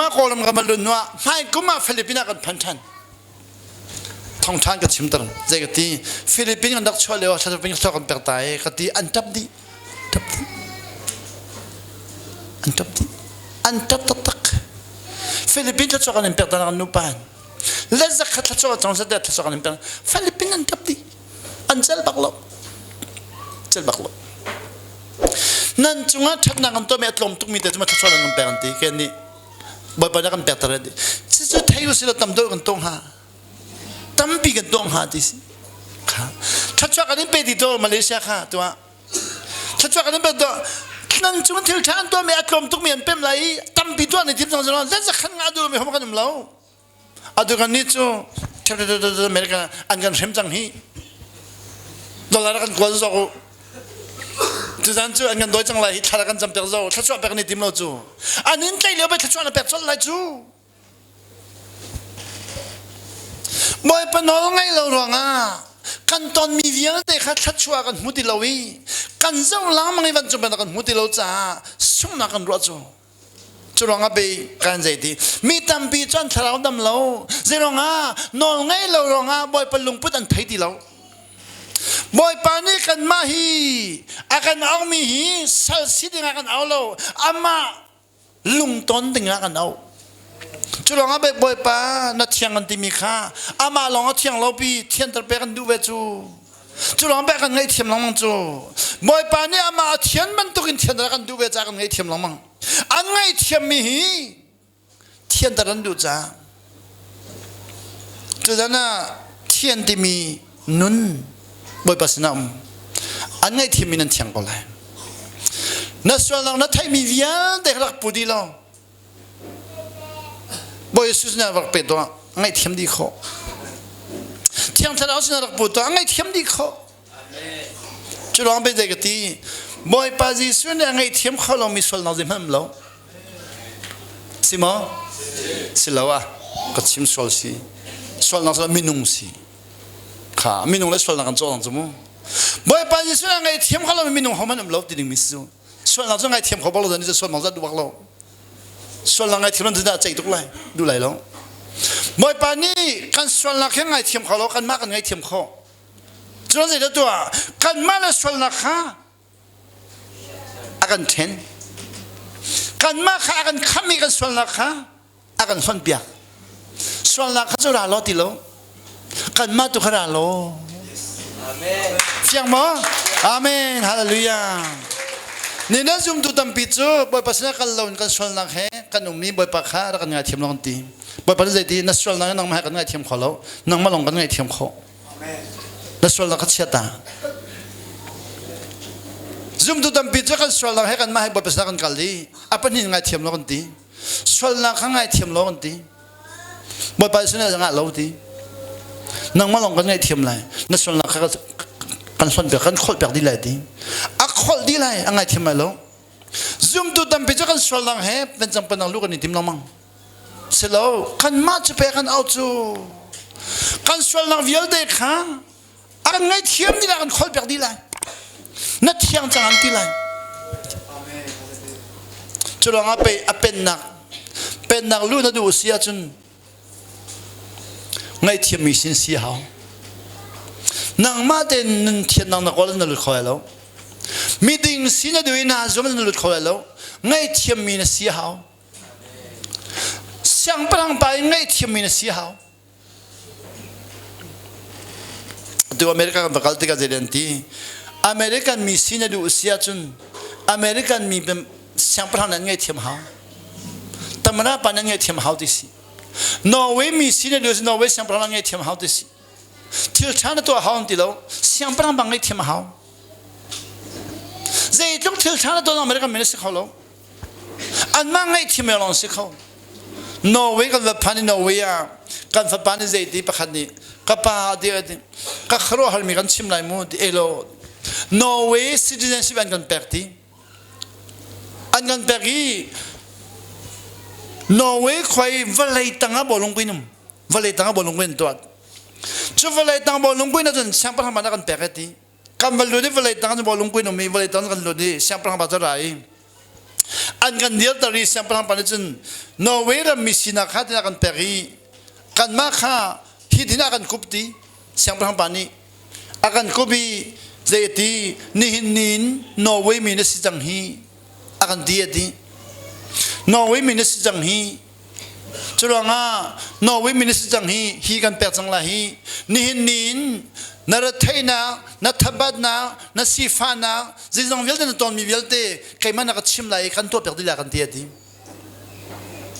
ว่าโคลมกับมันลุนว่าไม่ก็มาฟิลิปปินส์กันพันทันทองทานกับชิมตันใจกตีฟิลิปปินส์กันดักชัวเลวชาติฟิลิปปินส์ชอบกันเปิดตายกตีอันทับดีอันทับตักฟิลิปปินส์ชอบกันเปิดตายกันนุปานและจะขัดชอบจังสัตย์ชอบกันเปิดฟิลิปปินส์อันทับดีอันเซลบักลบนั่นจุงอ่ะชัดนักกันตัวเมียตลมตุกมีแต่จุงอ่ะชอบกันเปิดตีแค่นี้บ่อยๆกันเปิดตายดีสิ่งที่ไทยรู้สึกเราทำโดยกันตรงหาตั้มปีกันตรงหาดิสิค่ะชัดชอบกันเป็นที่ตัวมาเลเซียค่ะตัวชัดชอบกันเป็นตัวนั่นจุงที่ฉันตัวมีอารมณ์ทุกมีอันเป็นไรตั้มปีตัวในทีมสังเกตว่าแล้วจะขันงาดูไม่หัวกันมั้งเราอาดูกันนี่จูเท่าอเมริกาอันกันเข็มจังฮีดอลลาร์กันกว่าจะจู่จันจูอันกันโดยจังไรทาร์กันจำเป็นเราชัดชอบเป็นในทีมเราจูอันนี้ใจเลี้ยวไปชัดชอบเป็นอะไรจูบ่อยปนเอาไงเราหรอกกันตอนมีเวียนแต่ขัดชัดชัวกันมุติเราอีกันเจ้าล้างมันวันจุเป็นกันมุติเราจ้าช่วงนักกันรัวจูจุลองไปกันใจดีมีตั้มปีจนทะเลาะดำเราเจรองนอนไงเราหรอกบ่อยปนลุงพุทธันไทยดีเราบ่อยปานี่กันมาฮีอากันเอามีฮีสัลสิดึงอากันเอาเราอามาลุงต้นดึงอากันเอาจุลองไปบ่อยปานัดเที่ยงกันที่มีค่าอามาลองเที่ยงเราปีเที่ยงตะเปกันดูเวจูจุลองไปกันไงเที่ยงลองมังจูบ่อยปานี่อามาเที่ยงมันตุกินเที่ยงตะกันดูเวจากกันไงเที่ยงลองมังอันไงเที่ยงมีฮีเที่ยงตะกันดูจ้าจุดนั้นเที่ยงที่มีนุนบ่อยปาสนามอันไงเที่ยงมีนั่นเที่ยงก็เลยนัดส่วนเรานัดไทยมีเวียนเด็กรักปูดีเราบ่อยสุดเนี่ยวักเป็ดตัวไงเทียมดีข้อเทียมทะเลาะสินะรักปุ๊ตัวไงเทียมดีข้อจุดร้องไปใจกตีบ่อยปาจีสุดเนี่ยไงเทียมข้อเรามีส่วนเราจะมั่มเราสิมั้งสิแล้วอ่ะก็ชิมส่วนสิส่วนเราจะมีนุ่งสิค่ะมีนุ่งแล้วส่วนเรากันจ้องจมูกบ่อยปาจีสุดเนี่ยไงเทียมข้อเรามีนุ่งเขามันเราติดดิ่งมิสซูส่วนเราจะไงเทียมเขาบอกเราจะส่วนเราจะดูว่าเราส่วนหลังไงเทียมนั้นจะใจตุกเลยดูไหลแล้วบ่อยปานนี้กันส่วนหลังแค่ไงเทียมเขาเรากันมากกันไงเทียมเขาจุดนั้นจะตัวกันมาแล้วส่วนหลังข้าอากันเทนกันมาข้าอากันข้ามีกันส่วนหลังข้าอากันส่วนเปียกส่วนหลังข้าจะราล้อติโลกันมาตุกราล้อเฟียงมั้งอาเมนฮาเลลูยานี่นะจุ่มตุตัมปิจูบ่อยภาษากันเรากันส่วนหลังแห่กันนุ่มมีบ่อยปากข้าแล้วกันไงเทียมลองตีบ่อยภาษาตีนักส่วนหลังนั่งมากันไงเทียมขอเรานั่งมาลงกันไงเทียมขอนักส่วนหลังก็เชียตาจุ่มตุตัมปิจูกันส่วนหลังแห่กันมาให้บ่อยภาษากันกันลีอ่ะเป็นยังไงเทียมลองตีส่วนหลังข้างไงเทียมลองตีบ่อยภาษาเนี่ยจะงานเราตีนั่งมาลงกันไงเทียมไรนักส่วนหลังกันส่วนเปียกกันโคตรเปียกดีเลยตีคนดีเลยอังไงที่มาแล้วซุ่มตัวดำไปจากกันส่วนหลังเห็บเป็นจังเป็นนังลูกกันนี่ทิมน้องมังเสร็จแล้วกันมาจะไปกันเอาจูกันส่วนหลังวิลเด็กฮะอังไงเทียมดีเลยกันคนแบบดีเลยนัดเทียงจังอันดีเลยจุลองเอาไปเป็นนักลูกนัดดูเสียจนไงเทียมมีสินเสียเขานางมาเดินเทียนนางนักวันนั้นลุดคอยแล้วมีดิ่งสินะดูอินาจอมันหลุดคอยแล้วไงเทียมมีนะเสียหาวช่างพลังไปไงเทียมมีนะเสียหาวดูอเมริกากันประกาศที่กันเจริญที่อเมริกันมีสินะดูเสียจนอเมริกันมีเป็นช่างพลังนั้นไงเทียมหาวแต่มันน่าปานนั้นไงเทียมหาวดิสินอร์เวย์มีสินะดูนอร์เวย์ช่างพลังไงเทียมหาวดิสิที่ฉันตัวหาวนี่แล้วช่างพลังบางไงเทียมหาวเจ้าต้องเที่ยวชาติตัวอเมริกันไม่ได้สิเขาหรอกอันมั่งไงที่ไม่ลองสิเขานอร์เวย์กันแบบพันธุ์นอร์เวย์กันแบบพันธุ์เจดีประคันนี้กับป่าเดียวกันกับครัวฮาร์มีกันชิมไลมูดเอโลนอร์เวย์ซิติเซนชิพอันกันเปิดที่อันกันเปิดที่นอร์เวย์คอยวอลเลย์ตั้งอ่ะบอลลงไปนุ่มวอลเลย์ตั้งอ่ะบอลลงไปตัวจู่วอลเลย์ตั้งบอลลงไปนั่นจนช่างพลังมันกันเปิดที่กันวอลเลย์ตั้งจะบอลลงไปนุ่มมีวอลเลย์ตั้งกันลุยช่างพลังบัตรไร เ อันกันเดียวตรีเสียงพลังปานจนนอร์เวย์มีสินาคาที่นักกันเปรีกันมาค่ะที่ที่นักกันคุบตีเสียงพลังปานี้อากันคุบีเจตีนี่หินนินนอร์เวย์มีนสิจังฮีอากันดีดีนอร์เวย์มีนสิจังฮีจุลงานอร์เวย์มีนสิจังฮีกันเปิดจังละฮีนี่หินนินนาร์เทน่านาทับนานาซีฟานาจีจงวิลเดนตอนมีวิลเดใครมันนักชิมไล่กันตัวเปิดดีละกันดีดี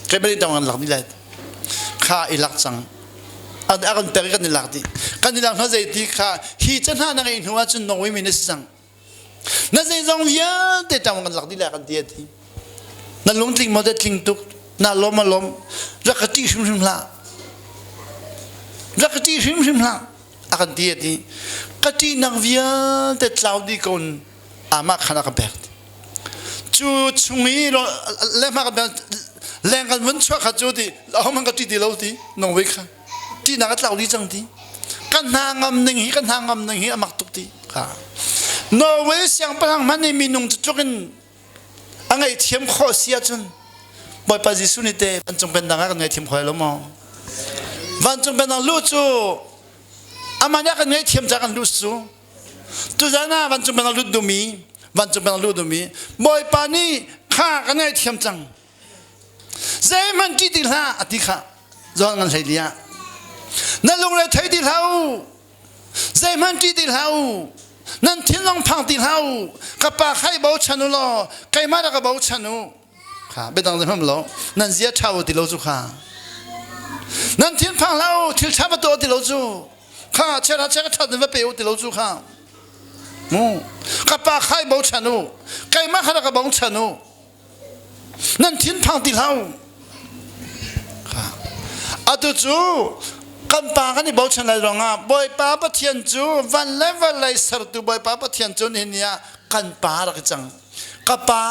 ใครไม่ได้ทำงานหลักดีเลยข้าอิลักจังอันอากันเปิดกันดีหลักดีกันดีหลักนั่นจะดีข้าฮีจันหานักอินหัวจนนอร์เวย์มีนสิจังนั่นจีจงวิลเดทำงานหลักดีละกันดีดีนั่นลุงทิ้งมาเด็ดทิ้งตุกนั่นล้มมาล้มรักที่ชิมละรักที่ชิมละakan dia di kati nang via te tlau di kon ama khana ka bek chu chungi lo le ma ka leng kan wen chwa kha chu di lo man ka ti di lo di nong we kha ti na ka tlau di chang di kan na ngam ning hi kan na ngam ning hi amak tuk di kha no we siang pang man ni minung chu chukin angai thiam kho sia chun boy pa ji su ni te ban chung ben da nga ngai thiam khoi lo mo ban chung ben lu chu amanya kan ngai thiam jakan lusu tu jana van chung bang ludumi van chung bang ludumi boy pani kha kan ngai thiam chang zai man ki ti la ati kha zon ngan sai dia na lung le thai ti lau zai man ti ti lau nan thin long phang ti lau ka pa khai bo chanu lo kai ma ka bo chanu kha be dang zam lo nan zia thau ti lo chu kha nan thin phang lau thil cha ba to ti lo chuข้าเชื่อทัดนึกว่าเปรี้ยวติโลจูข้าข้าป้าใครบอกฉันนูใครมาข้าก็บอกฉันนูนั่นทิ้งพังติเท้าอาตุจูกันป้ากันนี่บอกฉันอะไรหรอกบ่อยป้าปะเทียนจูวันเล่สรุปบ่อยป้าปะเทียนจูนี่เนี่ยกันป้าหลักจังข้าป้า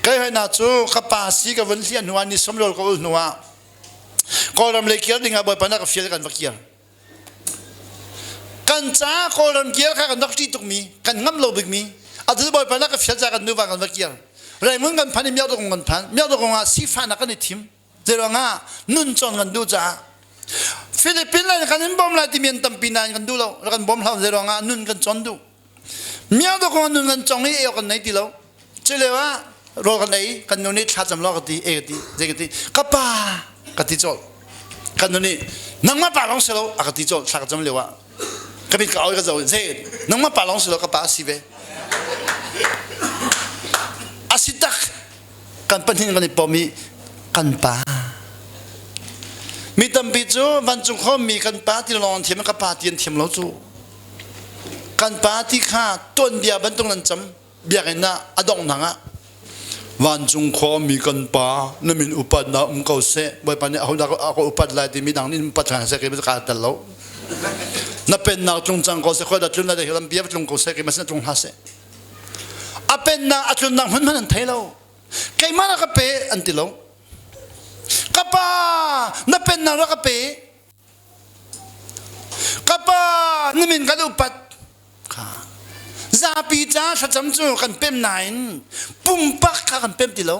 ใครให้น่าจูข้าป้าสีกับวันเทียนหัวนี่สมรสกับหัวก็รำเลยเกี่ยวดิ่งบ่อยป้านักเฟียกันวักเกี่ยวกันจ้าโคลนเกียร์ข้ากันนักที่ตุกมีกันงั้มโลบิกมีอาทิตย์บ่อยไปนักเฟียจากกันดูว่ากันวักเกียร์ไรมึงกันพันนี่เมียวตรงกันพันเมียวตรงกันสีฟ้านักกันในทีมเจ้าง่านุ่นจอนกันดูจ้าฟิลิปปินส์กันบอมลายที่เมียนตัมปีนานกันดูเราแล้วกันบอมเราเจ้าง่านุ่นกันจอนดูเมียวตรงกันนุ่นกันจองนี่เอวกันไหนตีเราเจ้าเลยว่ารอกันไหนกันนุ่นนี่ทัดจำลอกกันตีเอกันตีเจกันตีกับป้ากันตีจอดกันนุ่นนี่นังมาป่าลองเสร็จแล้วกันตีจอดทักจำเลยว่าก็เป็นเอาอีกก็จะเช่น้องมาป่าลองสิเราก็ป่าสิเวอาศิตักกันปัญหากันในปอมีกันป่ามีตั้มปีจูวันจุงเขามีกันป่าที่ลองเทียมกับป่าเทียนเทียมเราจูกันป่าที่ข้าต้นเบียร์บรรทุกนั้นจำเบียร์กันนะอดองหนังอะวันจุงเขามีกันป่านั่นมีอุปถัมภ์เขาเสะบ่อยปานนี้เอาอุปถัมภ์ที่มีดังนี้อุปถัมภ์เสะก็ไม่ต้องการแต่เรานับเป็นนักจงจังก็เสียคนละจุนละเดี๋ยวเราเบียบจงก็เสียกี่มาเสียจงหาเสียอาเป็นนักจุนนักมันอันเทเราใครมานักเปย์อันติเรากับป้านับเป็นนักเปย์กับป้านี่มันกันอุปัตค่ะซาปีจ้าชัดจำจูกันเป็นไหนปุ่มปักกันเป็นติเรา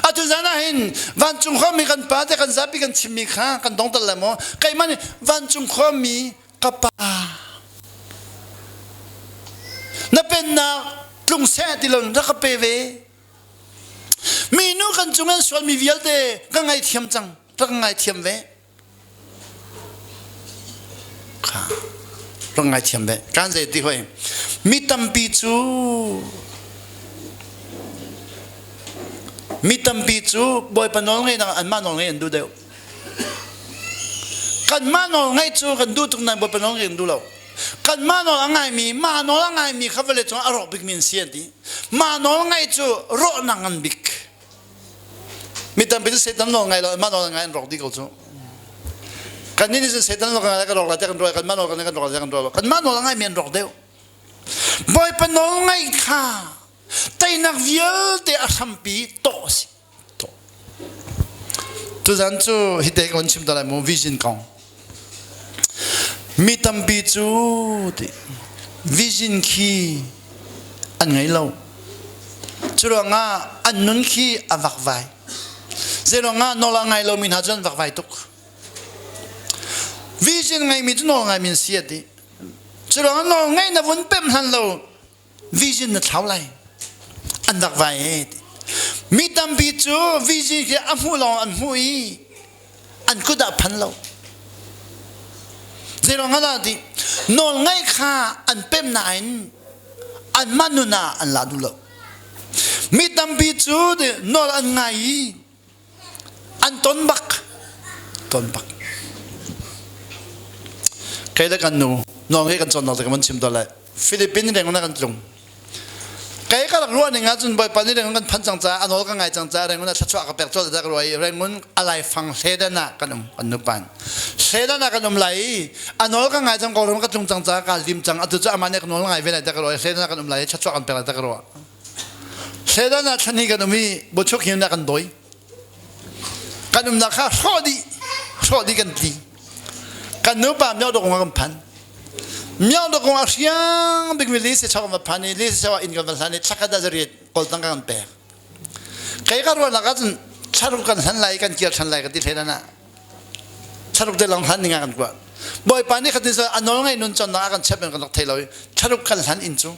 อาตุจานะเห็นวันจุงข้อมีกันป้าแต่กันจับปีกันชิมิข้ากันต้องตะละมั้งใครมันวันจุงข้อมีกับป้านั่นเป็นนักลุงเสติลนรักเปเวมีนู้กันจุงนั้นส่วนมีเวียลเดก็ไงเทียมจังรักไงเทียมเวค่ะรักไงเทียมเวการเจติหอยมีตั้มปีจูมีตั้มปีจูบ่อยปนนองไงนะอันมานองไงดูเดียวกันมานองไงจูกันดูตรงนั้นบ่อยปนนองไงดูเรากันมานองไงมีมานองไงมีข้าวเลยจงอร่อยบิกมินเสียดีมานองไงจูรอนังอันบิกมีตั้มปีจูเสร็จตั้มนองไงเรามานองไงรอดีกูจูกันนี่จะเสร็จตั้มนองไงก็รอแล้วกันรอกันมานองกันก็รอแล้วกันรอกันมานองไงมีรอเดียวบ่อยปนนองไงค่ะแต่นักวิลเดอสัมปีโตสิโตทุกท่านจูฮิตเอกวันชิมตะไลมูวิจินกองมีตั้มปีจูดิวิจินคีอันไงเรา Churanga anunki avakvai. Zeranga nolangai lo min hajan vakvai tuk. Vision ngai mi nolangai min siati. Churanga nolangai na vun pem han lo. Vision na thaulai. An vakvai. Mi tam bi chu vision ke amulong an hui. An kuda pan lo. Zeranga na di nolangai kha an pem nain. An manuna an ladu lo. Mi tam bi chu de nol an ngai. An tonbak. Kaya kan no ngay kan son natin kaman simdala. Philippines rin na kan trung. Kaya ka lang ruan nga jun boy pani rin kan pancang cha anol ka ngai chang cha rin na chachwa ka pekcho da ruai rin mun alai fang seda na kanum anupan. Seda na kanum lai anol ka ngai chang ko ron ka chung chang cha ka lim chang atu cha amane kanol ngai ve da ruai seda na kanum lai chachwa kan pekla da ruai. Seda na chani kanumi bochok hin na kan doi. Kanum na ka sodi kan ti. Kanu pa miao do kong pan. Miao do kong asyang bigmili se chaw pan ni se chaw in kan san ni chakada zari kol tang kan pe. Kaya ka ro na ka charuk kan san lai kan kiar san lai ka ti thena na. Charuk de lang han ni kan kwa. Boy pan ni khatin sa anol ngai nun chon na kan chepen kan thai loi. Charuk kan san in chu.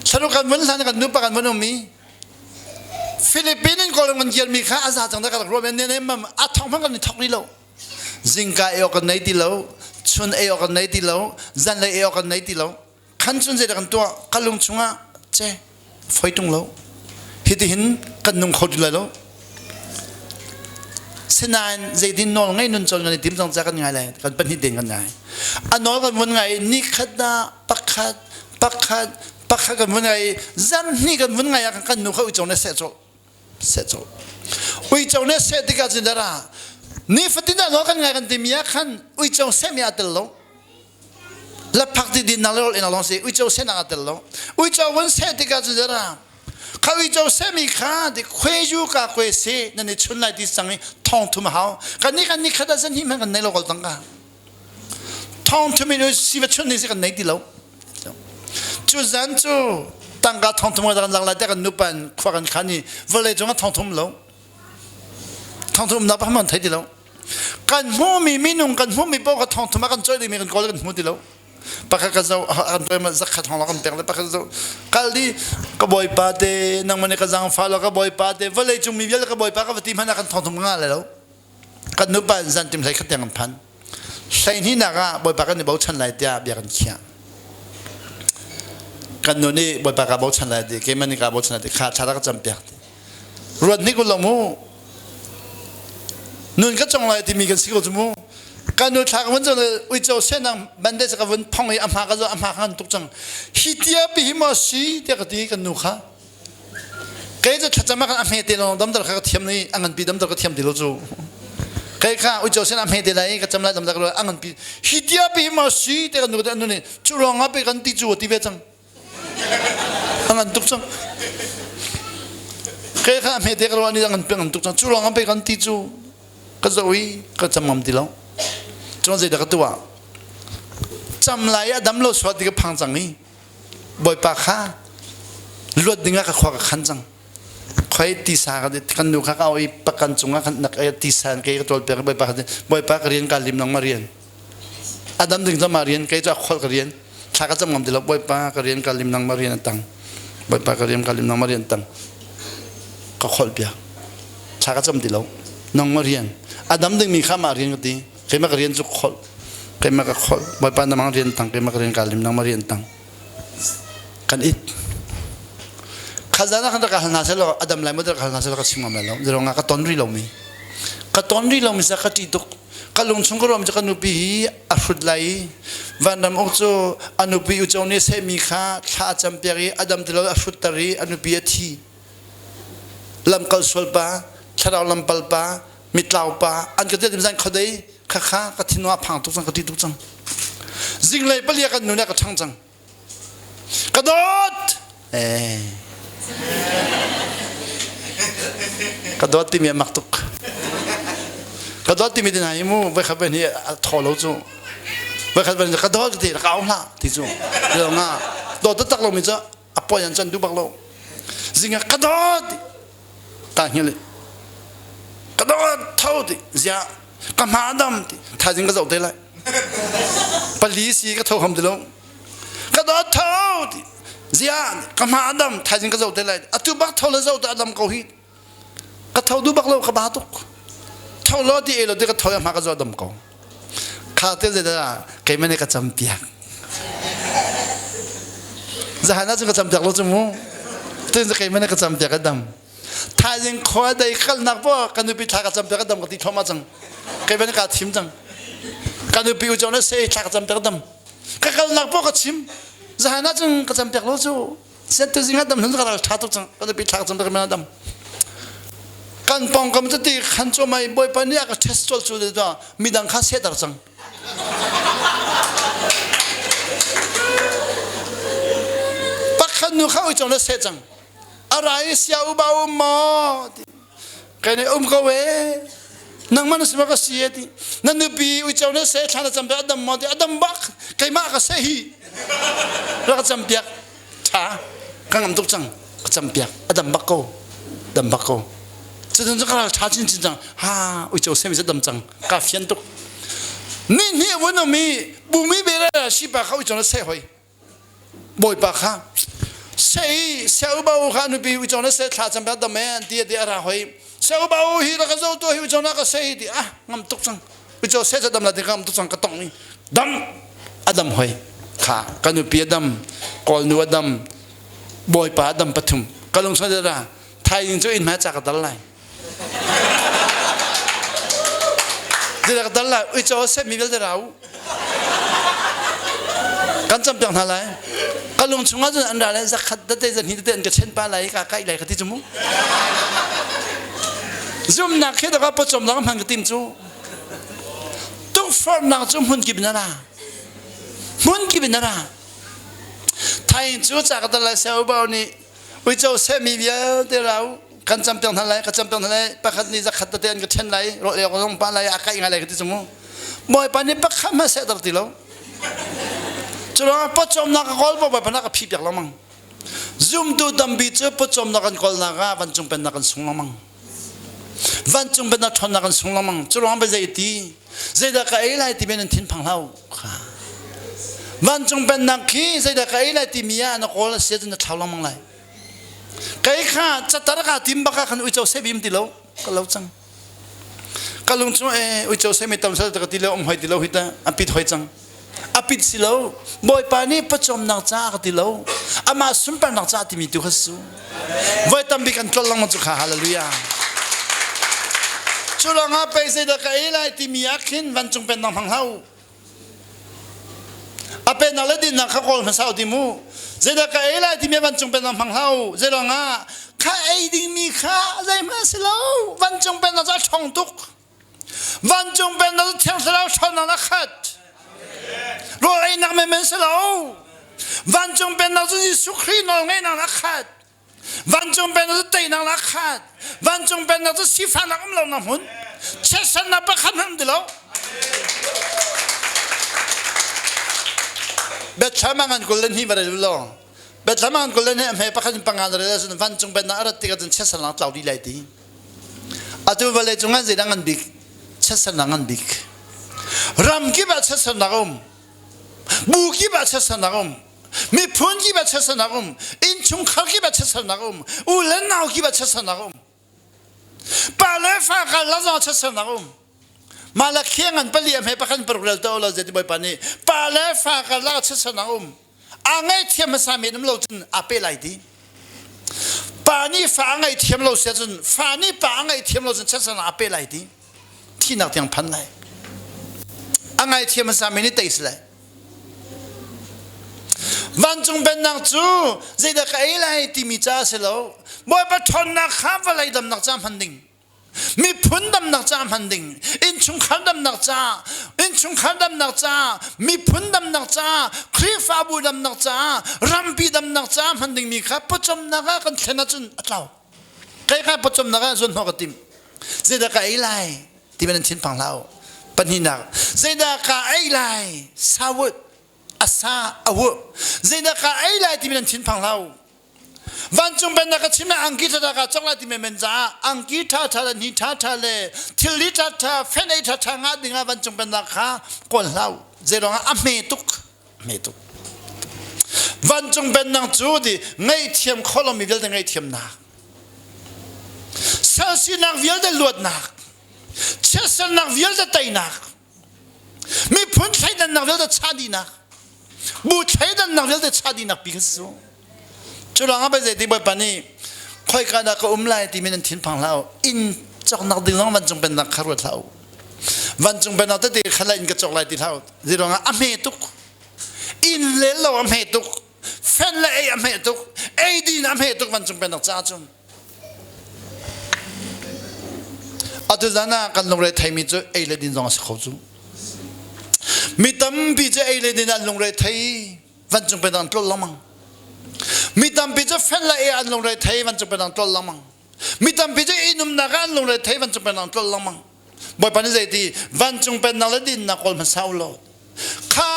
Charuk kan mun san kan nu pa kan mun mi. Philippines ko lang kiar mi kha asa chang da ka ro men ne mam athong phang kan ni thok ni lo. Zinka eokan nei ti lo, chun eokan nei ti lo, zanle eokan nei ti lo. Kan chun je kan tua kalung chunga che foitung lo. Hiti hin kan nung khodi lo. Senan zedin nol ngai nun chon ni tim chang cha kan ngai lai kan pan hi den kan ngai. Anol kan mun ngai ni khada pakhat kan mun ngai zan ni kan mun ngai kan nu khau chon ne se cho. Ui chon ne se ti ka jindara. Ni fatina no kan ngai kan timia kan ui chong semi atelo la pakti din na lol in along se ui chong sena atelo ui chong won se ti ka jera ka ui chong semi kha de khweju ka kwe se na ni chun lai ti sang thong thum hao kan ni khada san hi man kan nei lo kol tang ka thong thum ni si va chun ni se kan nei ti lo chu zan chu tang ka thong thum ga lang la de kan nu pan khwa kan khani vole jong thong thum lo thong thum na pa man thai ti lo kan mu mi minung kan mu mi po ka thong thuma kan choi di mi kan kol kan mu ti lo pakha ka zo kan toy ma zakha thong la kan pek le pakha zo kaldi ka boy pa te nang mane ka jang fa lo ka boy pa te vale chung mi vel ka boy pa ka ti man kan thong thum nga le lo kan nu pan zan tim lai khat yang pan sai ni na ga boy pa kan ni bo chan lai tia bia kan khia kan no ni boy pa ka bo chan lai de ke man ni ka bo chan lai de kha cha ka cham pek ruat ni ko lo mu nun ka chong lai ti mi kan sikol mu kan nu thak wan jong ui chau senang bande sa ka wan phong ai amha ka zo amha kan tuk chang hitia bi ma si te ka ti kan nu kha kai ja thachama kan amhe te lo dam dar kha thiam ni angan pi dam dar ka thiam ti lo chu kai kha ui chau senang amhe te lai ka cham lai dam dar ka angan pi hitia bi ma si te kan nu da nu ni chu rong a pe kan ti chu ti ve chang angan tuk chang kai kha amhe te ka ro ni angan pe angan tuk chang chu rong a pe kan ti chu ka zoi ka chamam ti lo chong je da ka tua cham lai ya dam lo so ti ka phang chang ni boy pa kha luat dinga ka khwa ka khan chang khoi ti sa ka de kan nu kha ka oi pakan chunga kan nak ai ti san ke tol pe boy pa ka rian ka lim nang marian adam ding za marian ke cha khol ka rian tha ka chamam ti lo boy pa ka rian ka lim nang marian tang boy pa ka rian ka lim nang marian tang ka khol pia tha ka cham ti lo nang marian Adam ding mi khama rian ti ke ma rian chu khol ke ma ka khol boy pa na mang rian tang ke ma rian kalim nang ma rian tang kan it khazana kan ka halna selo adam lai modar halna selo ka simam lo zero nga ka tonri lo mi sa ka ti tok kalung chung ko rom ja kan upi afud lai vandam okcho anupi u chone se mi kha tha cham peri adam tilo afud tari anupi thi lam kal solpa tharaw lam palpa mitlaw pa an ka dem zan khodai kha kha ka thinwa phang tuk chang ka ti tuk chang jinglai palia ka nuna ka chang chang ka dot ka dot ti mi maktuk ka dot ti mi din ai mu ba kha ben hi tholo chu ba kha ben ka dot ti ka ong la ti chu lo nga dot tak lo mi cha apo yan chan du bak lo สิงห์กระโดดตายเลยกระโดดเท่าดิเสียกำมาดำดิถ้าสิงห์ก็จะได้เลยปลีสีก็เท่าคำเดียวกระโดดเท่าดิเสียกำมาดำถ้าสิงห์ก็จะได้เลยอัตุบักเท่าเลยจะได้ดำเขาหิก็เท่าดูบักเราก็บาตุกเท่าล้อที่เอเราเด็กก็เท่ายังมาก็จะดำเขาข้าเต้นจะได้ใครไม่ได้ก็จำเปียกจะหาหน้าจะก็จำเปียกเราจะมูเต้นจะใครไม่ได้ก็จำเปียกก็ดำถ้ายังคอยได้ขั้นนักบ่กันดูปีชาก็จำเปียกก็ดำก็ตีทอมาจังใครไม่ได้ก็ทิมจังกันดูปีอุจจาระเสียชาก็จำเปียกก็ดำก็กันนักบ่ก็ทิมจะหาหน้าจังก็จำเปียกเราจะเส้นตัวสิ่งนั้นดำนั่นก็เราชาตุจังกันดูปีชาก็จำเปียกไม่ได้ดำกันปองกำจัดที่ขันโจไม่บ่อยปานนี้ก็เทสต์จุดเดียวมีดังข้าเสียดจังปักขันนูเข้าอุจจาระเสียจังอะไรเสียอุบาอุมอแค่นี้ก็เวนังมันสมัครเสียดินั่นบีอุจจาระเสียฉันจำเป็นอดัมมอดีอดัมบักใครมาก็เสียแล้วก็จำเปียกช้ากังงำตุกจังก็จำเปียกอดัมบักโกดัมบักโกจะถึงจะกระชาจริงจังฮ่าอุจจาระเสียมีจะดัมจังกาเฟียนตุกนี่วันนั้นมีบุมีเบลล์สิบาเขาอุจจาระเสียหอยบ่อยปากค่ะเสียอุบาอุขานุบีอุจจาระเสียชาจำเป็นดัมแมนเดียอะไรหอยเสียอุบาอุฮีแล้วก็เจ้าตัวอุจจาระก็เสียดิอ่ะงำตุกจังอุจจาระเสียจะดัมละที่งำตุกจังก็ต้องนี่ดัมอดัมหอยค่ะกันุบีอดัมกอลนูอดัมบ่อยปาอดัมปฐุมก็ลงสันเดราไทยยิงจะอินมาจากกันอะไรเดี๋ยวกันละอุจจาระเสียมีเวลาเรากันจำเป็นอะไรก็ลงช่วงนั้นอันนั้นจะขัดได้จะหินได้อันก็เช่นปลาไหลกาไก่ไหลกันที่จมูกจุ่มนักแค่แต่ก็ผสมน้ำมันก็ติมจูทุกฟอร์มนักจุ่มหุ่นกิบนาราหุ่นกิบนาราไทยจูจากกันละเสียบ่าวนี่อุจจาระเสียมีเวลาเรากันจำเป็นอะไรกันจำเป็นอะไรปะคันนี้จะขัดได้อันก็เช่นไรเราเรียกว่าต้องปลาไหลอาไก่ไหลกันที่จมูกบ่อยปานนี้ปะข้ามาเสียตลอดแล้วจุดนั้นปัจจุบันนักกอล์ฟบ่อยปานนักพิบอย่างละมั้งซุ่มดูดัมบีเจอปัจจุบันนักกอล์ฟนักวันจุงเป็นนักส่งละมั้งวันจุงเป็นนักทอนนักส่งละมั้งจุดนั้นเป็นใจดีใจเด็กไอ้ไรที่เป็นทิ้งพังเล่าวันจุงเป็นนักขี้ใจเด็กไอ้ไรที่มีนักกอล์ฟเสียจนจะเท่าละมั้งเลยใครข้าจะตระก้าทีมบักขันอุจจาระเสียบิมติโลก็เล่าจังก็ลุงช่วยอุจจาระเสียไม่ต้องใช้ตระติโลหอยติโลหิตาอภิษหอยจังอภิษสิโลบ่อยปานี้ประจมนักจ้าติโลอามาสุนปันนักจ้าที่มีตัวขสุไว้ตั้มบิกันกลังมันจุกฮาเลลูยาชุลงาไปเสด็จกับเอไลที่มีอาคินวันจงเป็นนักพังเฮาอาเป็นนักเล่นดินนักข้าวโพดมาสาวดิมูเสด็จกับเอไลที่มีวันจงเป็นนักพังเฮาเสด็จงาข้าไอ้ดิมีข้าใจมาสิโลวันจงเป็นนักจ้าช่องตุกวันจงเป็นนักเที่ยวสิโลชนนักขัดรวยนักไม่เป็นสิโลวันจงเป็นนักที่สุขีนองไงนักขัดวันจงเป็นนักที่นักขัดวันจงเป็นนักที่สิฟ้านักอมลงน้ำหุ่นเชื่อสันนับขันหันดิโลเบ็ดชามันกุลเลนฮีบาร์ดิโลเบ็ดชามันกุลเลนฮีไม่พักขันปังงานเลยส่วนวันจงเป็นนักอะไรที่กันเชื่อสันนักเจ้าดีเลยดีอาตุบาเลจงกันจะดังกันบิ๊กเชื่อสันนักกันบิ๊กรำกีบัดเชื่อสันนักอมบูกีบัดเชื่อสันนักอมมีพูนกีบัดเชื่อสันนักอมอินชุงข้ากีบัดเชื่อสันนักอมอูเลนนาวกีบัดเชื่อสันนักอมปาเลฟ้ากันละจอเชื่อสันนักอมมาละเคียงกันไปเลี้ยงให้ปะกันปรุกเลตัวเราจะได้บ่อยปานนี้ปาเลฟ้ากันละเชื่อสันนักอมอ่างไอเทียมมาสามีน้ำเราจนอาเปไลดีปานี้ฟ้าไอเทียมเราเสียจนฟ้านี้ปาไอเทียมเราจนเชื่อสันอาเปไลดีที่นักเตียงพันไลอ่างไอเทียมมาสามีนี่เตยสไลวันจงเป็นนักจูใจเด็กไอ้ไรที่มีจ้าเสลบ่อยปะทนนักข้าวอะไรดำนักจ้าพันดิ่งมีพุนดำนักจ้าพันดิ่งอินชุงขันดำนักจ้าอินชุงขันดำนักจ้ามีพุนดำนักจ้าครีฟาบูดำนักจ้ารำปีดำนักจ้าพันดิ่งมีครับประจำนักกันเทนัจุนเจ้าใครข้าประจำนักจนหัวกติมใจเด็กไอ้ไรที่เป็นทิ้งพังเล่าปัญหาหนักใจเด็กไอ้ไรสาวอาซาอาวเจนักไอ้ไรที่มีนั่นทิ้งพังเรา วันจงเป็นนักชิมอังกฤษตะกาจังไรที่ไม่เป็นจ้าอังกฤษท่านิท่าเลยทิลิท่าเฟนไอท่างาดิ่งวันจงเป็นนักข้าคนเล่าเจริญอ่ะเมตุกวันจงเป็นนักจูดีไงเทียมโคลมีเวลแต่ไงเทียมนักเซลซีนักเวลแต่ลวดนักเชสนักเวลแต่ไตนักมีพุ่นใช้ดันนักเวลแต่ชาดีนักบูใช้ดันนักเวลแต่ชาดีนักปีกสูจุดหลังไปเจดีบปานีคอยการนักไล่ที่มีนันทินพังเล่าอินจอกนักดิ่งวันจงเป็นนักคารวะเล่าวันจงเป็นนักที่ขลังอินกระจกไล่ที่เล่าเจริญอ่ะเมตุกอินเลโลอเมตุกเฟนเลอเมตุกเอดีนอเมตุกวันจงเป็นนักจ้าจุนอาตุจานะกันลงเรือไทยมีจุเอเลดินจงสิขจูมีตั้มปีจุเอเลดินลงเรือไทยวันจงเป็นนักตลมังมีตั้มปีจุเฟนเลอลงเรือไทยวันจงเป็นนักตลมังมีตั้มปีจุอินุมนักลงเรือไทยวันจงเป็นนักตลมังบ่อยปานนี้ใจดีวันจงเป็นนักดินนักคนมันเศร้าโลข้า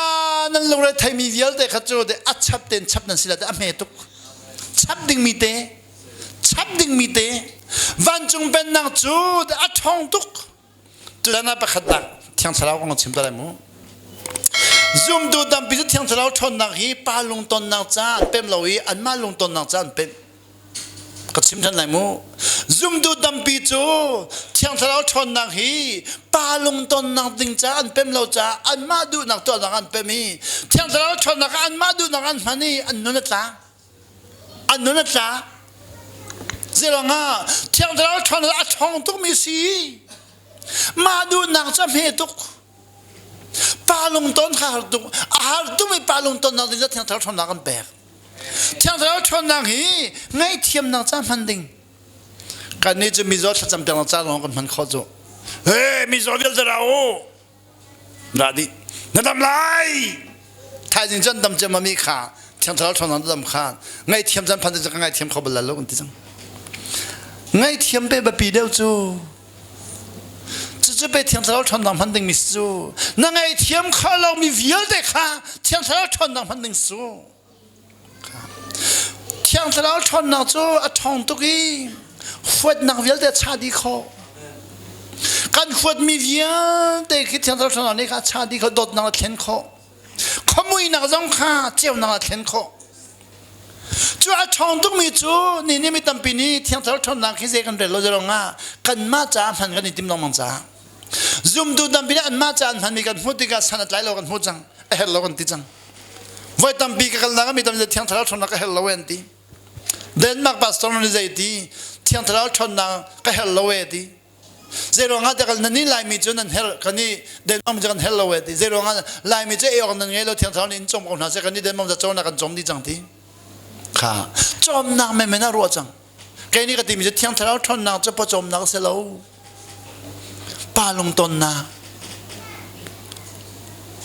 นั่นลงเรือไทยมีเยอะแต่ข้าจูเดอัดชับเต็นชับนั่นสิละแต่อเมตุกชับดิ่งมีเตชับดิ่งมีเตวันจงเป็นนักจูเดอัดทองตุกจุดนั้นประคัดดักเที่ยงเช้าของชิมตัวอะไรมั้งซูมดูดำปีจุดเที่ยงเช้าชนนักฮีปาลงต้นนักจ้าเป็นลอยอันมาลงต้นนักจ้าเป็นก็ชิมทันไหนมั้งซูมดูดำปีจูเที่ยงเช้าชนนักฮีปาลงต้นนักดิ่งจ้าอันเป็นเราจ้าอันมาดูนักตัวนักอันเป็นมีเที่ยงเช้าชนนักอันมาดูนักอันมันนี่อันนู้นจ้าอันนู้นจ้าเจ้าง่าเที่ยงเช้าชนนักอันทองตุกมีสีมาดูนักจ้าเมตุกปาลงต้นข้าตุกอาหารตุกไม่ปาลงต้นนักดิ่งจ้าเที่ยงเช้าชนนักอันแบกเที่ยงเช้าชนนักฮีไงเทียมนักจ้ามันดิ่งกันนี้จะมีรถจำเป็นนักจ้าลงกันมันข้อจูเฮ้มีรถเดียวจะเราด่าดินั่นทำไรถ้าจริงจังดำจะมามีขาเที่ยงเช้าชนนักดำขาไงเทียมจันพันจะไงเทียมเขาบรรลุกันที่จังไงเทียมไปแบบปีเดียวจูจะไปเที่ยงเช้าชนนักพันดิ่งมิสูนั่งไงเทียมเขาเรามีวิลเด็กขาเที่ยงเช้าชนนักพันดิ่งสูเที่ยงเช้าชนนักจูอัฐองตุกีขวดนักวิลเด็กชาดีเขาการขวดมีวิลเด็กที่เที่ยงเช้าชนนักนี่ค่ะชาดีเขาโดดนักเทียนเขาขโมยนักจงข้าเจ้านักเทียนเขาจู่อัฐองตุกมีจู่นี่มีตั้มปีนี้เที่ยงเช้าชนนักที่เจกันเรื่องเราจะลงอ่ะกันมาจ้าพันกันนี่ติมลงมังจ้าซูมดูตั้มปีนี้อันมาจ้าพันมีกันพูดที่กันสนัดไหลเรากันพูดจังเฮลโลกันติจังไว้ตั้มปีกันแล้วก็มีตั้มเที่ยงเช้าชนนักเฮลโลเวนตีเดนมาร์กพาสตอร์นี่ใจดีเที่ยงเช้าชนนักก็เฮลโลเวตีเจริญงานแต่กันนี่ลายมีจุดนั้นเฮลกันนี่เดนมาร์กจะกันเฮลโลเวตีเจริญงานลายมีจุดเอวกันนั่นไงเราเที่ยงเช้านี่จมกันนะเจกันนี่เดนมาร์กจะโจนักกันจมดีจังทีค่ะจมนักไม่น่ารู้จังแกนี่ก็ตีมีจุดเที่ยงเช้าชนนักจะพอจมนักเสียแล้วปาลงต้นนัก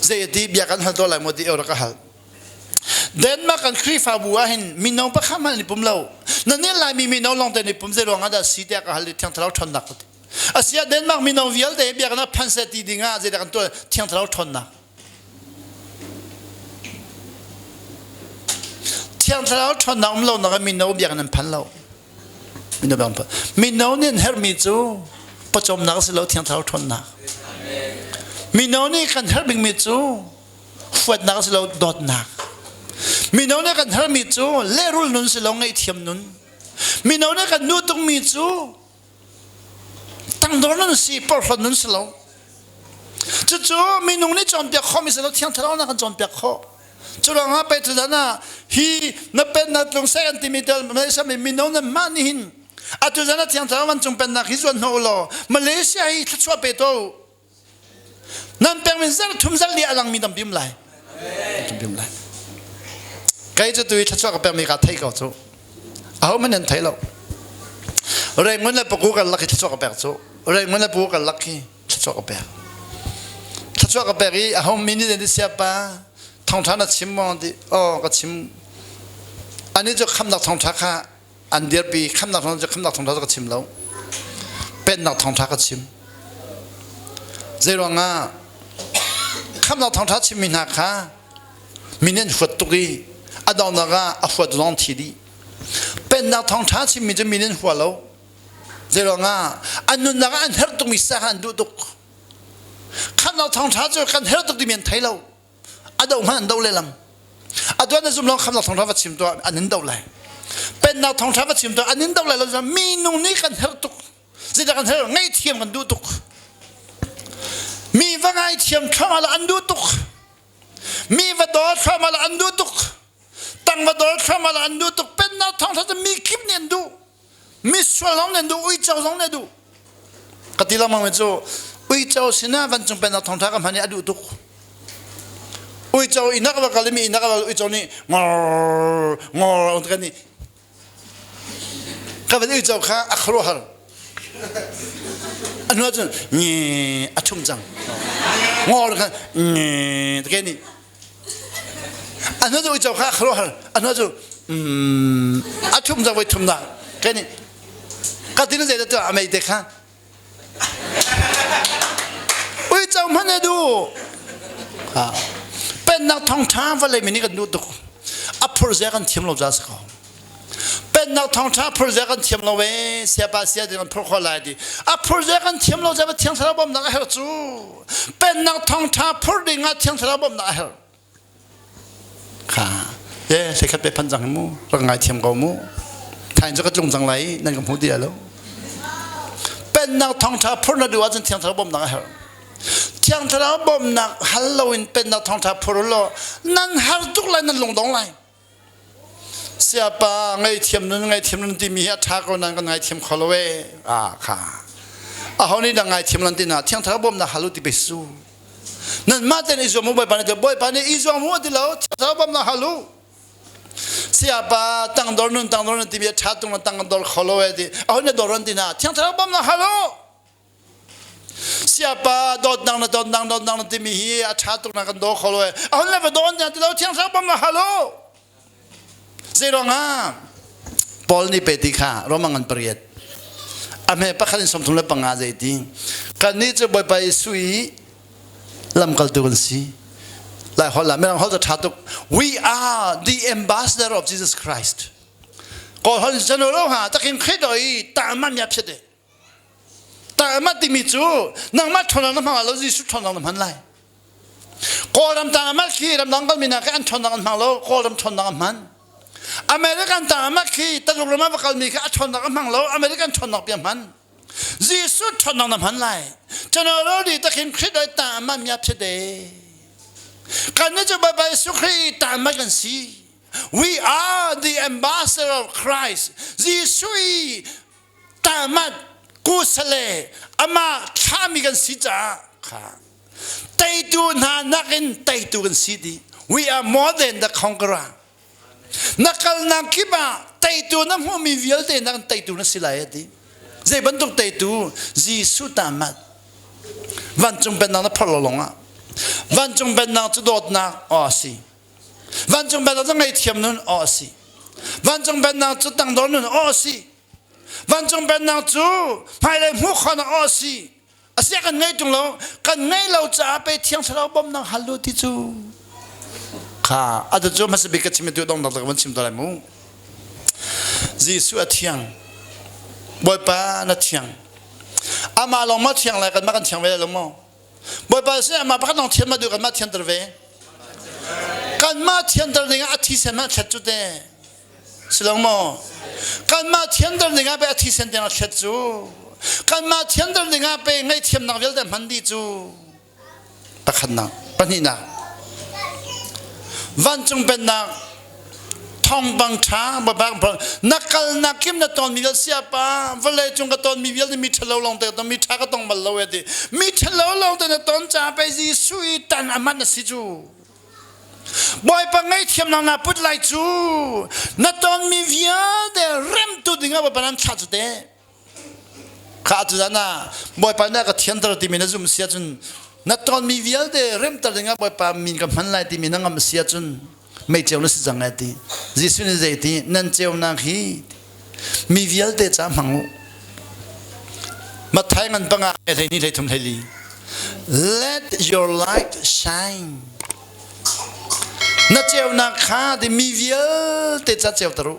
เจดีเบียกันหัวตัวไหลหมดที่เอวแล้วก็หักเดนมาร์กกันครีฟาบัวเห็นมีน้องประคำมันในปุ่มเรานั่นนี่ลายมีน้องลงแต่ในปุ่มเจริญงานแต่สีเดียกันหันเที่ยงเช้าชนนักอาเซียเดนมาร์กมีน้องวิลเดียเบียกันพันเศษดีงาเจริญกันตัวเที่ยงเช้าชนนักเที่ยงเช้าชนนักเราหนักมีน้องเบียกันพันเรามีน้องเบียกันพันมีน้องนี่เฮร์มิจูประจมนักสิเราเที่ยงเช้าชนนักมีน้องนี่กันเฮร์บิงมิจูฟวดนักสิเราดอดนักมีน้องนี่กันเฮร์มิจูเล่รุลนุนสิเราไงเทียมนุนมีน้องนี่กันนูตงมิจูตั้งโดนนุนสิปอร์ฟนุนสิเราจู่ๆมีน้องนี่จอมเปียกข้อมีสิเราเที่ยงเช้านักกันจอมเปียกข้อจุดหลังไปจุดนั้นฮีนับเป็นนัดลงเซนติเมตรมาเลเซียมีน้องนั่นมันหินอาจุดนั้นเที่ยงเช้าวันจงเป็นนักฮิจวนโนโลมาเลเซียฮีทัชวาเปโตนั่นเป็นสิ่งทุ่มสักเลี้ยหลังมีตั้มพิมพ์ไหลพิมพ์ไหลใครจะดูทัชวากับเป็นมีการไทยก็จู่เอามันนั่นไทยเราเรื่องมันเลยปกูกันลักทัชวากับเป็นจู่เรื่องมันเลยปกูกันลักทัชวากับเป็นทัชวากับเป็นเอามินิเดนดิเซียป้าทองท่านัดชิมมองดิก็ชิมอันนี้จะคำนักทองท่าค่ะอันเดียร์ปีคำนักทองจะคำนักทองท่าก็ชิมแล้วเป็นนักทองท่าก็ชิมเจริญงาคำนักทองท่าชิมมีนักค่ะมีเน้นฝัดตุกีอดาวนักอ่ะฝัดร้อนทีดีเป็ เป็นนักท่องท้าชิมีจะมีเน้นหัวเราเจริญอันนู้นนักอันเฮรตุมิสาอันดูตุกขันนักท่องท้าจะขันเฮรตุกที่มีนไทยเราอันเดามันอันเดาเลยลำอันตัวนั้นจุ่มลองขันนักท่องท้าวัดชิมตัวอันนั้นเดาเลยเป็นนักท่องท้าวัดชิมตัวอันนั้นเดาเลยเราจะมีนุ่งนี้ขันเฮรตุกจะกันเฮรง่ายเทียมกันดูตุกมีว่าง่ายเทียมเข้ามาละอันดูตุกมีว่าดอเข้ามาละอันดูตุกตั้งว่าดอเข้ามาละอันดูตุกเป็นนักท่องท้าจะมีคลิปเนี่ยดูมีส่วนลองเนี่ยดูอุ้ยเจ้าลองเนี่ยดูกติเรามองไปจู่อุ้ยเจ้าสินะวันจงเป็นนักท่องท้ากันพันเนี่ยดูตุกอุ้ยเจ้าอินักว่ากันเลยมีอินักว่าอุ้ยเจ้านี่งออันกันนี่ก็เป็นอุ้ยเจ้าข้าอัครหัลอันนั้นจะนี่อัชมจังงอแล้วกันนี่ตะกี้นี่อันนั้นจะอุ้ยเจ้าข้าอัครหัลอันนั้นจะอัชมจังไว้ชมดังแค่นี้ก็ที่นั่นจะอเมริกาอุ้ยเจ้ามันเนี่ยดูเป็นนักท่องท้าวันเลยมินิกันดูตุกอัพโปรเจกต์กันเทียมเราจะสักเป็นนักท่องท้าโปรเจกต์กันเทียมเราเว้เสียภาษีที่มันพูดอะไรดีอัพโปรเจกต์กันเทียมเราจะไปเทียมสารบ่มนักเฮลจูเป็นนักท่องท้าพูดดิ่งเทียมสารบ่มนักเฮลค่ะเย้ใส่ขัดไปพันจังมูร่างกายเทียมเขามูทางจะกระจงจังไรนั่นก็พูดเดียวแล้วเป็นนักท่องท้าพูดนักดูว่าจะเทียมสารบ่มนักเฮลเทียมสารบ่มนักฮัลโลวีนเป็นนักท่องท้าพูดแล้วนั่นฮัลทุกไรนั่นลงตรงไรเสียป้าไงเทียมนั้นไงเทียมนั้นที่มีอัฐากรนั้นก็ไงเทียมคอลเวค่ะเขานี่ดังไงเทียมนั้นที่น่ะเทียมสารบ่มนักฮัลโลที่ไปสู้นั่นมาแต่ในส่วนมุบไปปานเดียวบ่อยปานในอีส่วนมุบที่เราเทียมสารบ่มนักฮัลโลเสียป้าตั้งดอลนั้นที่มีอัฐาตรงนั้นตั้งดอลคอลเวที่เขาเนี่ยดอลนั้นที่น่ะเทียมสารบ่มนักฮัลโลsiapa dot nang ti mi hi a cha tu na kan do kholo e a hon le va don ja ti lo chiang sa bam na halo zero nga pol ni peti kha romangan priet ame pa khalin som thum le panga je ti kan ni che boy pai sui lam kal tu si lai hol la me hol ta cha tu we are the ambassador of Jesus Christ ko hol jano lo ha takin khidoi ta man yap chedeแต่มาติมิจูนังมาชนนังมาเราจิสุชนนังมันไล่โกรมต่างมาขี้รำนังก็มีนักอันชนนังมันเราโกรมชนนังมันอเมริกันต่างมาขี้ตะลุกรำมาก็มีแค่ชนนังมันเราอเมริกันชนนังเปียมันจิสุชนนังมันไล่จนเราดีตะขินคริสต์ต่างมามีอับเฉดกันนี้จะไปสุขรีต่างมากันสิ we are the ambassador of Christ จิสุต่างมากูสเลอามาข้ามีกันสิจ้าค่ะไต่ตูนานักอินไต่ตูกันสิดี we are more than the conqueror นักการนักคิบะไต่ตูนั้นหัวมีวิลเดนักไต่ตูนั้นสิลายดีเจ็บบันทุกไต่ตูจีสุตามัดวันจงเป็นนักพลลงอ่ะวันจงเป็นนักจุดโดดนักอ๋อสิวันจงเป็นนักไงเทียมนั้นอ๋อสิวันจงเป็นนักจุดตั้งโดนนั้นอ๋อสิวันจงเป็นนางจูภายในหัวข้อนอสีอาศัยกันไงตรงเรากันไงเราจะไปเที่ยงสระบ่มนางฮัลโหลที่จูค่ะอาจจะจูมาสบิกชิมตัวดองดอกวันชิมตัวอะไรมูจีสุอาเที่ยงบ่อยป้านาเที่ยงอามาลองมาเที่ยงอะไรกันมากันเที่ยงไว้แล้วมั้งบ่อยป้าเสียมาพักน้องเที่ยงมาดูกันมาเที่ยงตระเวกันมาเที่ยงตระเวอาทิตย์เสมาเช็ดจุดเดสิลองมั้งกันมาเทียนเดินยังไงไปที่เส้นเดียวเช็ดจูกันมาเทียนเดินยังไงไปไงเทียมนักเวลเดมันดีจูตะขันนักปนินักวันจงเป็นนักทองบังช้าบ่บางพนักกลนักคิมนักตอนมีเสียป้าวันเลยจงกตอนมีเวลมีทะเลาลงแต่ตอนมีทากต้องมาเลวดีมีทะเลาลงแต่ตอนจ่าไปจีสุยตันอามันสิจูบ่อยปังไงเทียมนางนาพุทธไลจูนัตอนมีวิญญาณเดเริ่มตุดิ่งว่าปนันชาจุดเดข้าจุดนั้นบ่อยปังเนี่ยก็เทียนตระที่มีนั่นจุ่มเสียจนนัตอนมีวิญญาณเดเริ่มตุดิ่งว่าบ่อยปังมีกับมันไลที่มีนั่งกับเสียจนไม่เจ้านั่นสิจังไงที่จิสุนี่ใจที่นั่นเจ้านักฮีมีวิญญาณเดจ้ามังมาไทยมันปังอะไรนี่เลยทุ่มเทลี let your light shine นั่นเจ้านักข้าที่มีวิญญาณเดจ้าเจ้าตรุ